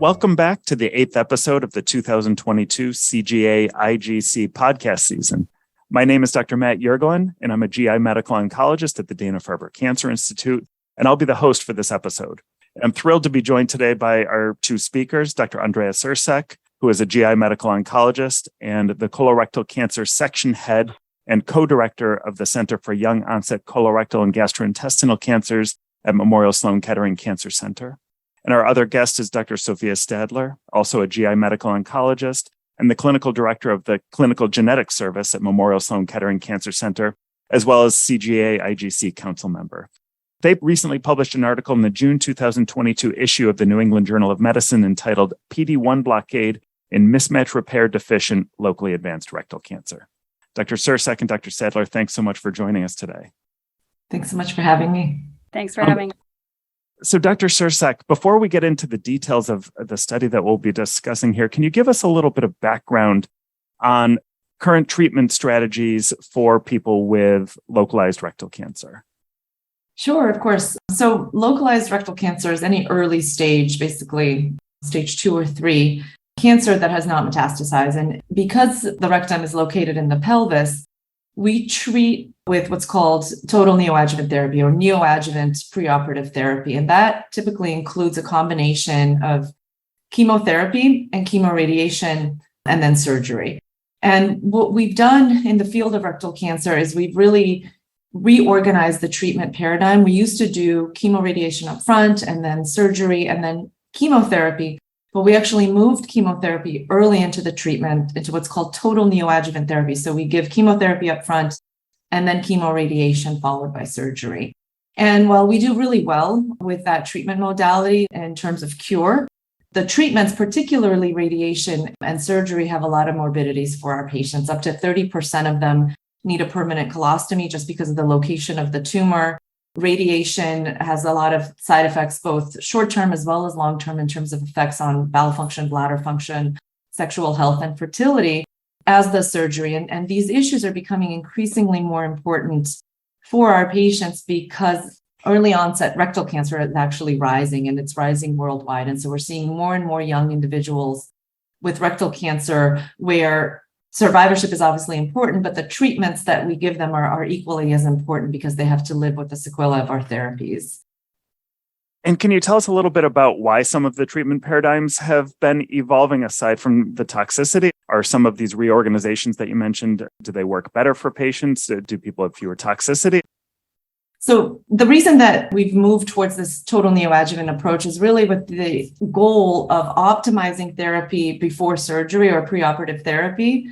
Welcome back to the 8th episode of the 2022 CGA-IGC podcast season. My name is Dr. Matt Yurgelun, and I'm a GI medical oncologist at the Dana-Farber Cancer Institute, and I'll be the host for this episode. I'm thrilled to be joined today by our two speakers, Dr. Andrea Cercek, who is a GI medical oncologist and the colorectal cancer section head and co-director of the Center for Young Onset Colorectal and Gastrointestinal Cancers at Memorial Sloan Kettering Cancer Center. And our other guest is Dr. Zsofia Stadler, also a GI medical oncologist and the clinical director of the Clinical Genetics Service at Memorial Sloan Kettering Cancer Center, as well as CGA-IGC council member. They recently published an article in the June 2022 issue of the New England Journal of Medicine entitled PD-1 Blockade in Mismatch Repair-Deficient Locally Advanced Rectal Cancer. Dr. Cercek and Dr. Stadler, thanks so much for joining us today. Thanks so much for having me. Thanks for having me. So Dr. Cercek, before we get into the details of the study that we'll be discussing here, can you give us a little bit of background on current treatment strategies for people with localized rectal cancer? Sure, of course. So localized rectal cancer is any early stage, basically stage 2 or 3, cancer that has not metastasized. And because the rectum is located in the pelvis, we treat with what's called total neoadjuvant therapy or neoadjuvant preoperative therapy. And that typically includes a combination of chemotherapy and chemoradiation and then surgery. And what we've done in the field of rectal cancer is we've really reorganized the treatment paradigm. We used to do chemoradiation up front and then surgery and then chemotherapy. But we actually moved chemotherapy early into the treatment into what's called total neoadjuvant therapy. So we give chemotherapy up front and then chemoradiation followed by surgery. And while we do really well with that treatment modality in terms of cure, the treatments, particularly radiation and surgery, have a lot of morbidities for our patients. Up to 30% of them need a permanent colostomy just because of the location of the tumor. Radiation has a lot of side effects, both short-term as well as long-term in terms of effects on bowel function, bladder function, sexual health, and fertility, as the surgery. And these issues are becoming increasingly more important for our patients because early onset rectal cancer is actually rising, and it's rising worldwide. And so we're seeing more and more young individuals with rectal cancer where survivorship is obviously important, but the treatments that we give them are equally as important because they have to live with the sequelae of our therapies. And can you tell us a little bit about why some of the treatment paradigms have been evolving aside from the toxicity? Are some of these reorganizations that you mentioned, do they work better for patients? Do people have fewer toxicity? So the reason that we've moved towards this total neoadjuvant approach is really with the goal of optimizing therapy before surgery or preoperative therapy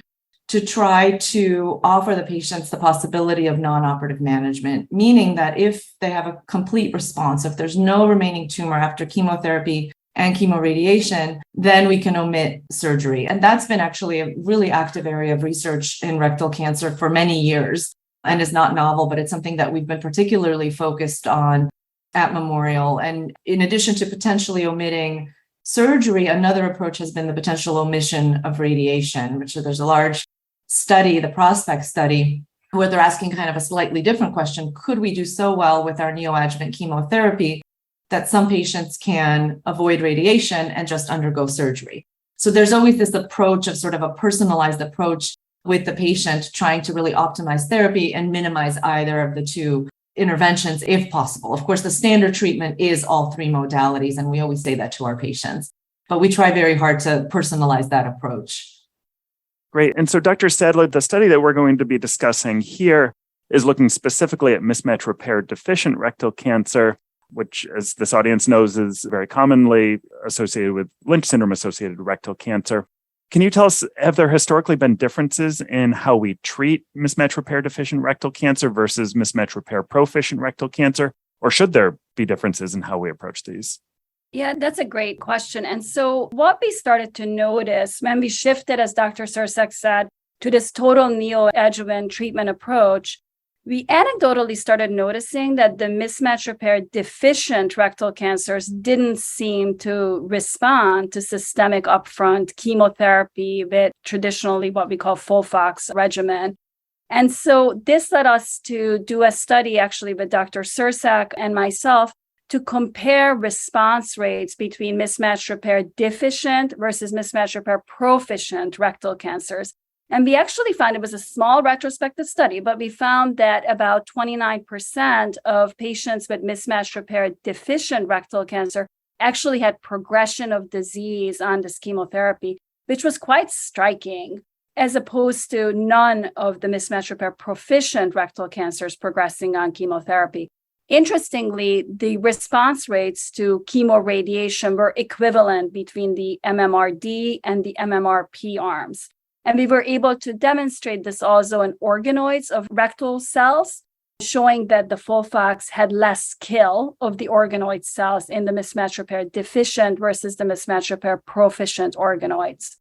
to try to offer the patients the possibility of non-operative management, meaning that if they have a complete response, if there's no remaining tumor after chemotherapy and chemoradiation, then we can omit surgery. And that's been actually a really active area of research in rectal cancer for many years and is not novel, but it's something that we've been particularly focused on at Memorial. And in addition to potentially omitting surgery, another approach has been the potential omission of radiation, which there's a large study, the Prospect study, where they're asking kind of a slightly different question. Could we do so well with our neoadjuvant chemotherapy that some patients can avoid radiation and just undergo surgery? So there's always this approach of sort of a personalized approach with the patient, trying to really optimize therapy and minimize either of the two interventions if possible. Of course, the standard treatment is all 3 modalities, and we always say that to our patients, but we try very hard to personalize that approach. Great. And so, Dr. Stadler, the study that we're going to be discussing here is looking specifically at mismatch repair-deficient rectal cancer, which, as this audience knows, is very commonly associated with Lynch syndrome-associated rectal cancer. Can you tell us, have there historically been differences in how we treat mismatch repair-deficient rectal cancer versus mismatch repair-proficient rectal cancer? Or should there be differences in how we approach these? Yeah, that's a great question. And so what we started to notice when we shifted, as Dr. Cercek said, to this total neoadjuvant treatment approach, we anecdotally started noticing that the mismatch repair deficient rectal cancers didn't seem to respond to systemic upfront chemotherapy with traditionally what we call FOLFOX regimen. And so this led us to do a study actually with Dr. Cercek and myself to compare response rates between mismatch repair deficient versus mismatch repair proficient rectal cancers. And we actually found, it was a small retrospective study, but we found that about 29% of patients with mismatch repair deficient rectal cancer actually had progression of disease on this chemotherapy, which was quite striking, as opposed to none of the mismatch repair proficient rectal cancers progressing on chemotherapy. Interestingly, the response rates to chemoradiation were equivalent between the MMRD and the MMRP arms. And we were able to demonstrate this also in organoids of rectal cells, showing that the FOLFOX had less kill of the organoid cells in the mismatch repair deficient versus the mismatch repair proficient organoids.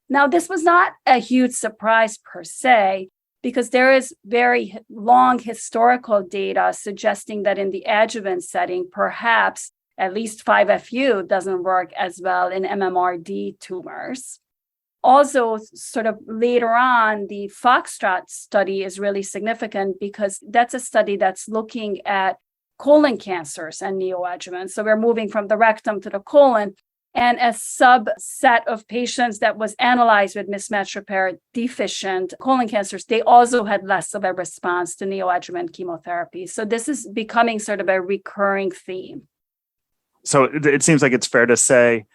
Now, this was not a huge surprise per se, because there is very long historical data suggesting that in the adjuvant setting, perhaps at least 5-FU doesn't work as well in MMRD tumors. Also, sort of later on, the Foxtrot study is really significant because that's a study that's looking at colon cancers and neoadjuvant. So we're moving from the rectum to the colon. And a subset of patients that was analyzed with mismatch repair deficient colon cancers, they also had less of a response to neoadjuvant chemotherapy. So this is becoming sort of a recurring theme. So it seems like it's fair to say,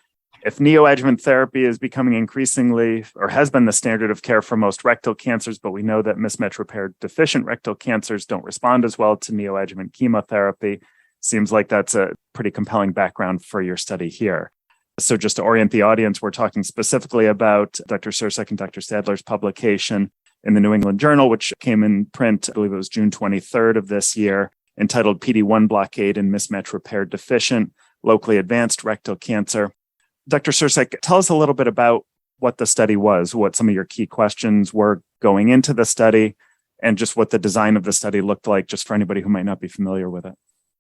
if neoadjuvant therapy is becoming increasingly, or has been the standard of care for most rectal cancers, but we know that mismatch repair deficient rectal cancers don't respond as well to neoadjuvant chemotherapy, seems like that's a pretty compelling background for your study here. So just to orient the audience, we're talking specifically about Dr. Cercek and Dr. Stadler's publication in the New England Journal, which came in print, I believe it was June 23rd of this year, entitled PD-1 Blockade in Mismatch Repair Deficient Locally Advanced Rectal Cancer. Dr. Cercek, tell us a little bit about what the study was, what some of your key questions were going into the study, and just what the design of the study looked like, just for anybody who might not be familiar with it.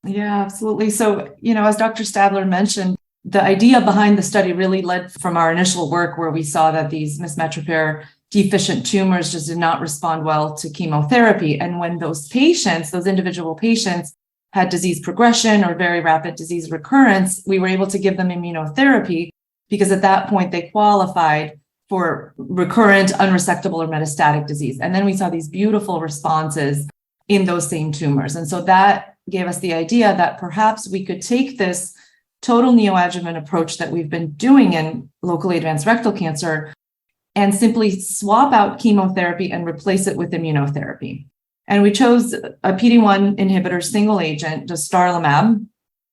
Yeah, absolutely. So, as Dr. Stadler mentioned, the idea behind the study really led from our initial work where we saw that these mismatch repair deficient tumors just did not respond well to chemotherapy. And when those individual patients had disease progression or very rapid disease recurrence, we were able to give them immunotherapy because at that point they qualified for recurrent, unresectable, or metastatic disease. And then we saw these beautiful responses in those same tumors. And so that gave us the idea that perhaps we could take this total neoadjuvant approach that we've been doing in locally advanced rectal cancer and simply swap out chemotherapy and replace it with immunotherapy. And we chose a PD-1 inhibitor single agent, dostarlimab,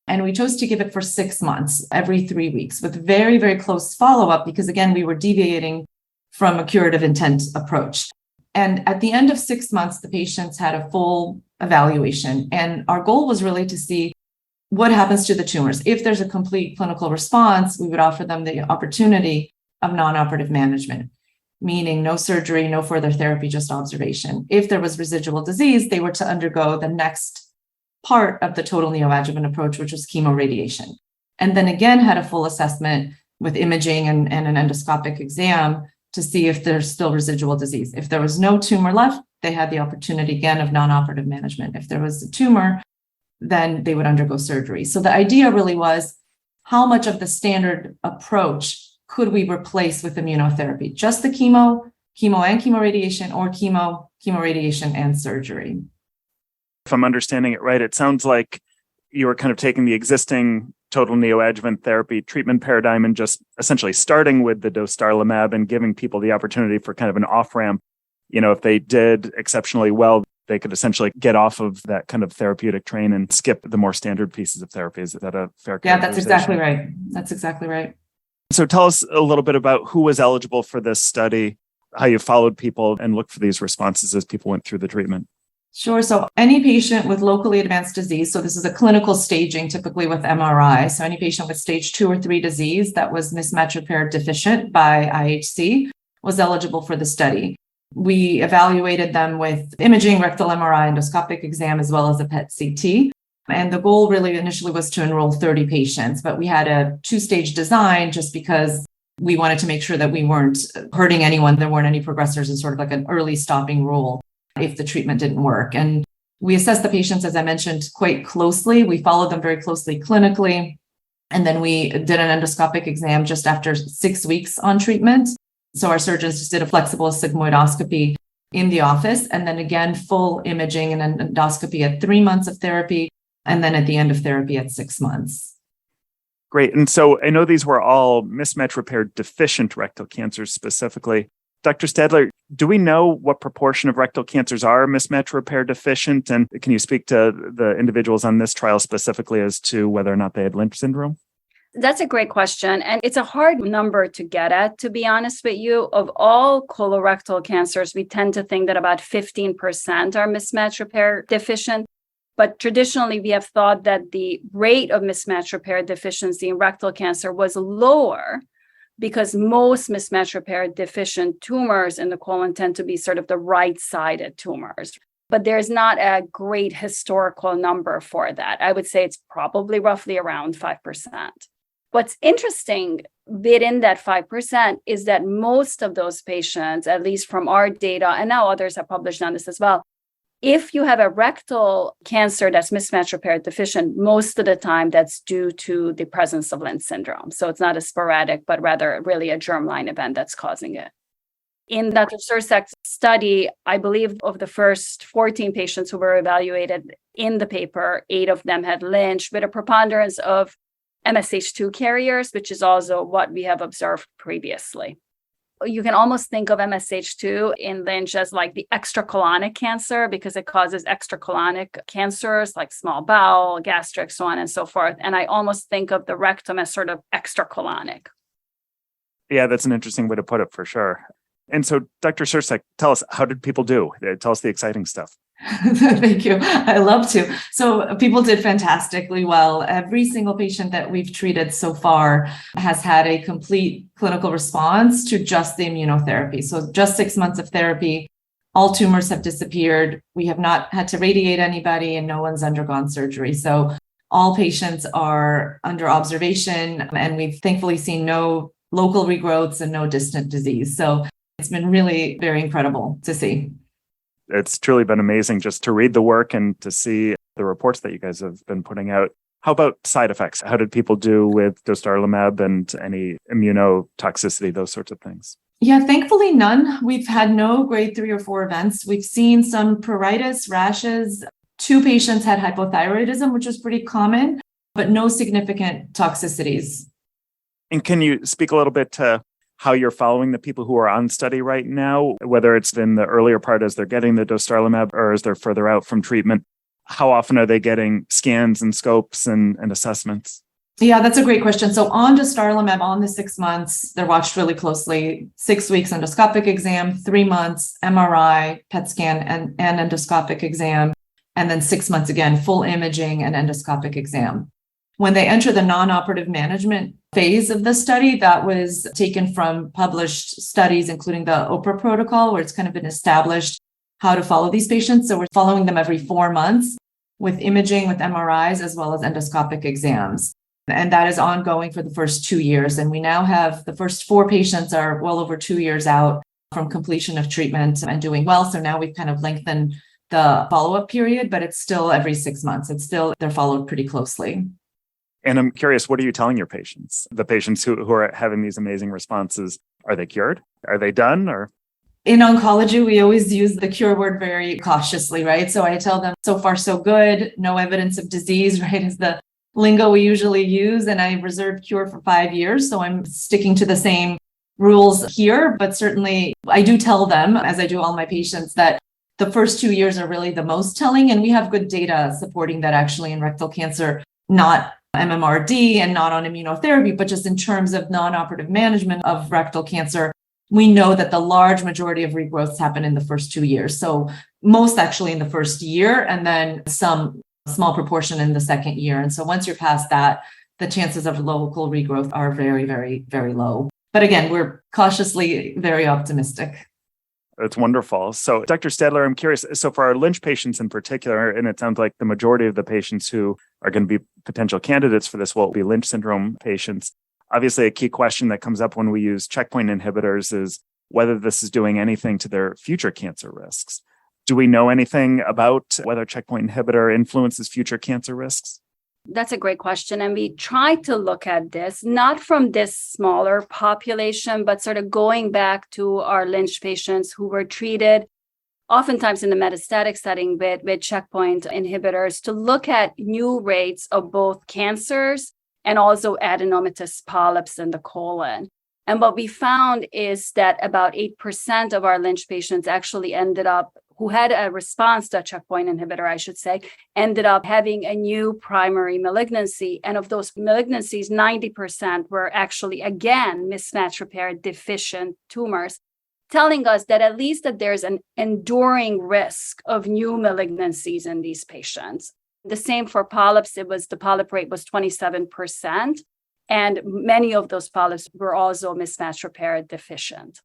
and we chose to give it for 6 months, every 3 weeks, with very, very close follow-up, because again, we were deviating from a curative intent approach. And at the end of 6 months, the patients had a full evaluation. And our goal was really to see what happens to the tumors. If there's a complete clinical response, we would offer them the opportunity of non-operative management, meaning no surgery, no further therapy, just observation. If there was residual disease, they were to undergo the next part of the total neoadjuvant approach, which was chemoradiation. And then again, had a full assessment with imaging and an endoscopic exam to see if there's still residual disease. If there was no tumor left, they had the opportunity again of non-operative management. If there was a tumor, then they would undergo surgery. So the idea really was, how much of the standard approach could we replace with immunotherapy? Just the chemo and chemoradiation, or chemoradiation and surgery? If I'm understanding it right, it sounds like you were kind of taking the existing total neoadjuvant therapy treatment paradigm and just essentially starting with the dostarlimab and giving people the opportunity for kind of an off-ramp. If they did exceptionally well, they could essentially get off of that kind of therapeutic train and skip the more standard pieces of therapy. Is that a fair characterization? Yeah, that's exactly right. That's exactly right. So tell us a little bit about who was eligible for this study, how you followed people and looked for these responses as people went through the treatment. Sure. So any patient with locally advanced disease, so this is a clinical staging typically with MRI. So any patient with stage 2 or 3 disease that was mismatch repair deficient by IHC was eligible for the study. We evaluated them with imaging, rectal MRI, endoscopic exam, as well as a PET CT. And the goal really initially was to enroll 30 patients, but we had a 2-stage design just because we wanted to make sure that we weren't hurting anyone. There weren't any progressors, and sort of like an early stopping rule if the treatment didn't work. And We assess the patients, as I mentioned, quite closely. We followed them very closely clinically. And then we did an endoscopic exam just after 6 weeks on treatment. So our surgeons just did a flexible sigmoidoscopy in the office. And then again, full imaging and endoscopy at 3 months of therapy. And then at the end of therapy at 6 months. Great. And so I know these were all mismatch repair deficient rectal cancers specifically. Dr. Stadler, do we know what proportion of rectal cancers are mismatch repair deficient? And can you speak to the individuals on this trial specifically as to whether or not they had Lynch syndrome? That's a great question. And it's a hard number to get at, to be honest with you. Of all colorectal cancers, we tend to think that about 15% are mismatch repair deficient. But traditionally, we have thought that the rate of mismatch repair deficiency in rectal cancer was lower because most mismatch repair deficient tumors in the colon tend to be sort of the right-sided tumors. But there's not a great historical number for that. I would say it's probably roughly around 5%. What's interesting within that 5% is that most of those patients, at least from our data, and now others have published on this as well, if you have a rectal cancer that's mismatch repair deficient, most of the time that's due to the presence of Lynch syndrome. So it's not a sporadic, but rather really a germline event that's causing it. In Dr. Cercek's study, I believe of the first 14 patients who were evaluated in the paper, 8 of them had Lynch with a preponderance of MSH2 carriers, which is also what we have observed previously. You can almost think of MSH2 in Lynch as like the extracolonic cancer because it causes extracolonic cancers like small bowel, gastric, so on and so forth. And I almost think of the rectum as sort of extracolonic. Yeah, that's an interesting way to put it for sure. And so, Dr. Cercek, tell us, how did people do? Tell us the exciting stuff. Thank you. I love to. So people did fantastically well. Every single patient that we've treated so far has had a complete clinical response to just the immunotherapy. So just 6 months of therapy, all tumors have disappeared. We have not had to radiate anybody and no one's undergone surgery. So all patients are under observation and we've thankfully seen no local regrowths and no distant disease. So it's been really very incredible to see. It's truly been amazing just to read the work and to see the reports that you guys have been putting out. How about side effects? How did people do with dostarlimab and any immunotoxicity, those sorts of things? Yeah, thankfully none. We've had no grade 3 or 4 events. We've seen some pruritus, rashes. 2 patients had hypothyroidism, which was pretty common, but no significant toxicities. And can you speak a little bit to how you're following the people who are on study right now, whether it's in the earlier part as they're getting the dostarlimab or as they're further out from treatment? How often are they getting scans and scopes and assessments? Yeah, that's a great question. So on dostarlimab, on the 6 months, they're watched really closely. 6 weeks endoscopic exam, 3 months MRI, PET scan, and endoscopic exam. And then 6 months again, full imaging and endoscopic exam. When they enter the non-operative management phase of the study, that was taken from published studies, including the OPRA protocol, where it's kind of been established how to follow these patients. So we're following them every 4 months with imaging, with MRIs, as well as endoscopic exams. And that is ongoing for the first 2 years. And we now have the first 4 patients are well over 2 years out from completion of treatment and doing well. So now we've kind of lengthened the follow-up period, but it's still every 6 months. They're followed pretty closely. And I'm curious, what are you telling your patients? The patients who are having these amazing responses, are they cured? Are they done? Or in oncology, we always use the cure word very cautiously, right? So I tell them, so far, so good. No evidence of disease, right, is the lingo we usually use. And I reserve cure for 5 years. So I'm sticking to the same rules here. But certainly I do tell them, as I do all my patients, that the first 2 years are really the most telling. And we have good data supporting that actually in rectal cancer, not MMRD and not on immunotherapy, but just in terms of non-operative management of rectal cancer, we know that the large majority of regrowths happen in the first 2 years. So most actually in the first year, and then some small proportion in the second year. And so once you're past that, the chances of local regrowth are very, very, very low. But again, we're cautiously very optimistic. That's wonderful. So, Dr. Stadler, I'm curious. So, for our Lynch patients in particular, and it sounds like the majority of the patients who are going to be potential candidates for this will be Lynch syndrome patients. Obviously, a key question that comes up when we use checkpoint inhibitors is whether this is doing anything to their future cancer risks. Do we know anything about whether checkpoint inhibitor influences future cancer risks? That's a great question. And we tried to look at this, not from this smaller population, but sort of going back to our Lynch patients who were treated oftentimes in the metastatic setting with checkpoint inhibitors to look at new rates of both cancers and also adenomatous polyps in the colon. And what we found is that about 8% of our Lynch patients actually ended up, who had a response to a checkpoint inhibitor, I should say, ended up having a new primary malignancy. And of those malignancies, 90% were actually, again, mismatch repair deficient tumors, telling us that at least that there's an enduring risk of new malignancies in these patients. The same for polyps, the polyp rate was 27%. And many of those polyps were also mismatch repair deficient.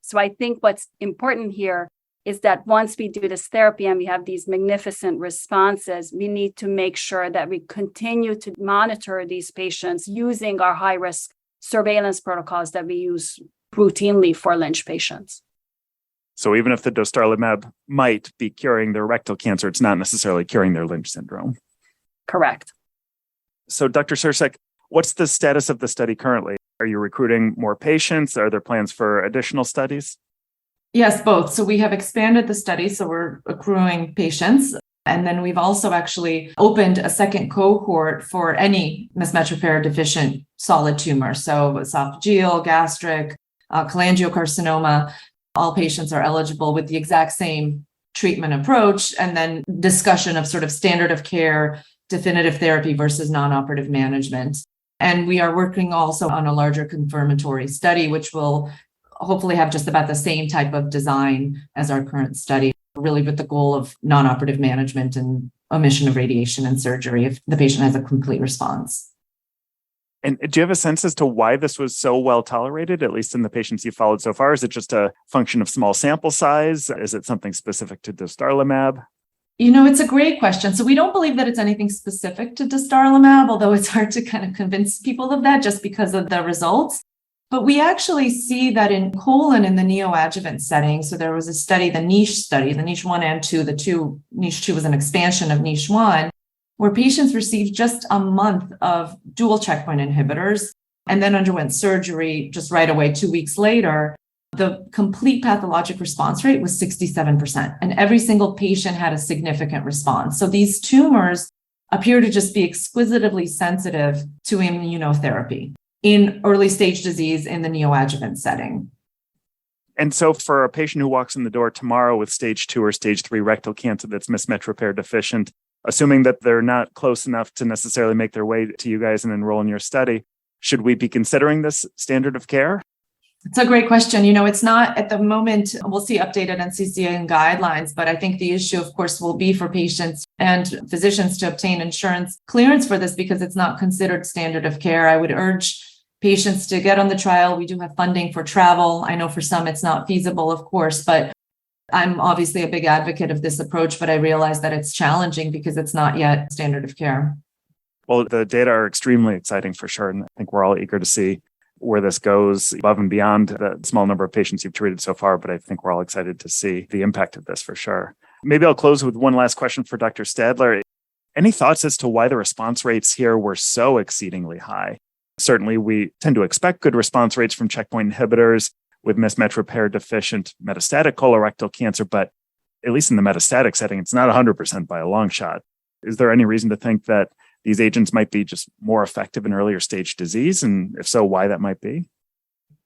So I think what's important here is that once we do this therapy and we have these magnificent responses, we need to make sure that we continue to monitor these patients using our high-risk surveillance protocols that we use routinely for Lynch patients. So even if the dostarlimab might be curing their rectal cancer, it's not necessarily curing their Lynch syndrome. Correct. So Dr. Cercek, what's the status of the study currently? Are you recruiting more patients? Are there plans for additional studies? Yes, both. So we have expanded the study, so we're accruing patients. And then we've also actually opened a second cohort for any mismatch repair deficient solid tumor. So esophageal, gastric, cholangiocarcinoma, all patients are eligible with the exact same treatment approach. And then discussion of sort of standard of care, definitive therapy versus non-operative management. And we are working also on a larger confirmatory study, which will hopefully have just about the same type of design as our current study, really with the goal of non-operative management and omission of radiation and surgery if the patient has a complete response. And do you have a sense as to why this was so well tolerated, at least in the patients you followed so far? Is it just a function of small sample size? Is it something specific to dostarlimab? It's a great question. So we don't believe that it's anything specific to dostarlimab, although it's hard to kind of convince people of that just because of the results. But we actually see that in colon in the neoadjuvant setting. So there was a study, the Niche 1 and 2. Niche 2 was an expansion of Niche 1, where patients received just a month of dual checkpoint inhibitors and then underwent surgery just right away 2 weeks later. The complete pathologic response rate was 67%, and every single patient had a significant response. So these tumors appear to just be exquisitely sensitive to immunotherapy in early stage disease in the neoadjuvant setting. And so for a patient who walks in the door tomorrow with stage 2 or stage 3 rectal cancer that's mismatch repair deficient, assuming that they're not close enough to necessarily make their way to you guys and enroll in your study, should we be considering this standard of care? It's a great question. It's not at the moment, we'll see updated NCCN guidelines, but I think the issue, of course, will be for patients and physicians to obtain insurance clearance for this because it's not considered standard of care. I would urge patients to get on the trial. We do have funding for travel. I know for some it's not feasible, of course, but I'm obviously a big advocate of this approach, but I realize that it's challenging because it's not yet standard of care. Well, the data are extremely exciting for sure. And I think we're all eager to see where this goes above and beyond the small number of patients you've treated so far. But I think we're all excited to see the impact of this for sure. Maybe I'll close with one last question for Dr. Stadler. Any thoughts as to why the response rates here were so exceedingly high? Certainly, we tend to expect good response rates from checkpoint inhibitors with mismatch repair deficient metastatic colorectal cancer, but at least in the metastatic setting, it's not 100% by a long shot. Is there any reason to think that these agents might be just more effective in earlier stage disease? And if so, why that might be?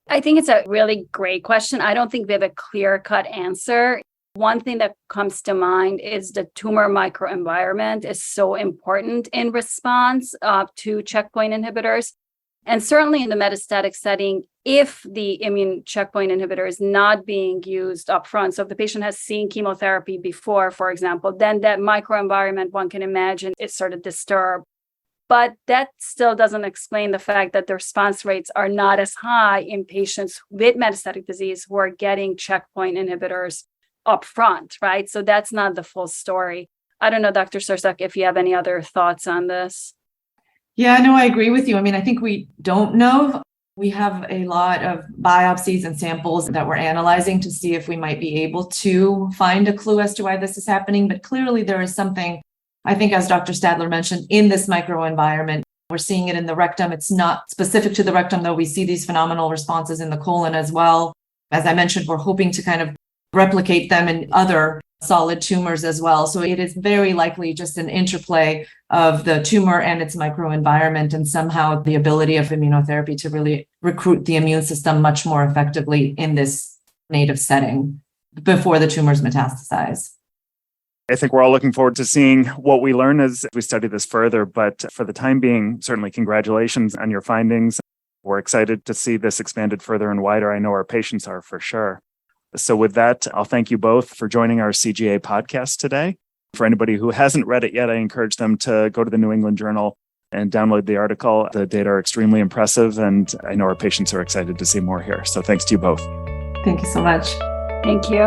I think it's a really great question. I don't think we have a clear-cut answer. One thing that comes to mind is the tumor microenvironment is so important in response to checkpoint inhibitors. And certainly in the metastatic setting, if the immune checkpoint inhibitor is not being used upfront, so if the patient has seen chemotherapy before, for example, then that microenvironment, one can imagine, is sort of disturbed. But that still doesn't explain the fact that the response rates are not as high in patients with metastatic disease who are getting checkpoint inhibitors upfront, right? So that's not the full story. I don't know, Dr. Cercek, if you have any other thoughts on this. Yeah, no, I agree with you. I think we don't know We have a lot of biopsies and samples that we're analyzing to see if we might be able to find a clue as to why this is happening. But clearly there is something, I think, as Dr. Stadler mentioned, in this microenvironment. We're seeing it in the rectum. It's not specific to the rectum, though we see these phenomenal responses in the colon as well. As I mentioned, we're hoping to kind of replicate them in other solid tumors as well. So it is very likely just an interplay of the tumor and its microenvironment, and somehow the ability of immunotherapy to really recruit the immune system much more effectively in this native setting before the tumors metastasize. I think we're all looking forward to seeing what we learn as we study this further. But for the time being, certainly congratulations on your findings. We're excited to see this expanded further and wider. I know our patients are for sure. So with that, I'll thank you both for joining our CGA podcast today. For anybody who hasn't read it yet, I encourage them to go to the New England Journal and download the article. The data are extremely impressive, and I know our patients are excited to see more here. So thanks to you both. Thank you so much. Thank you.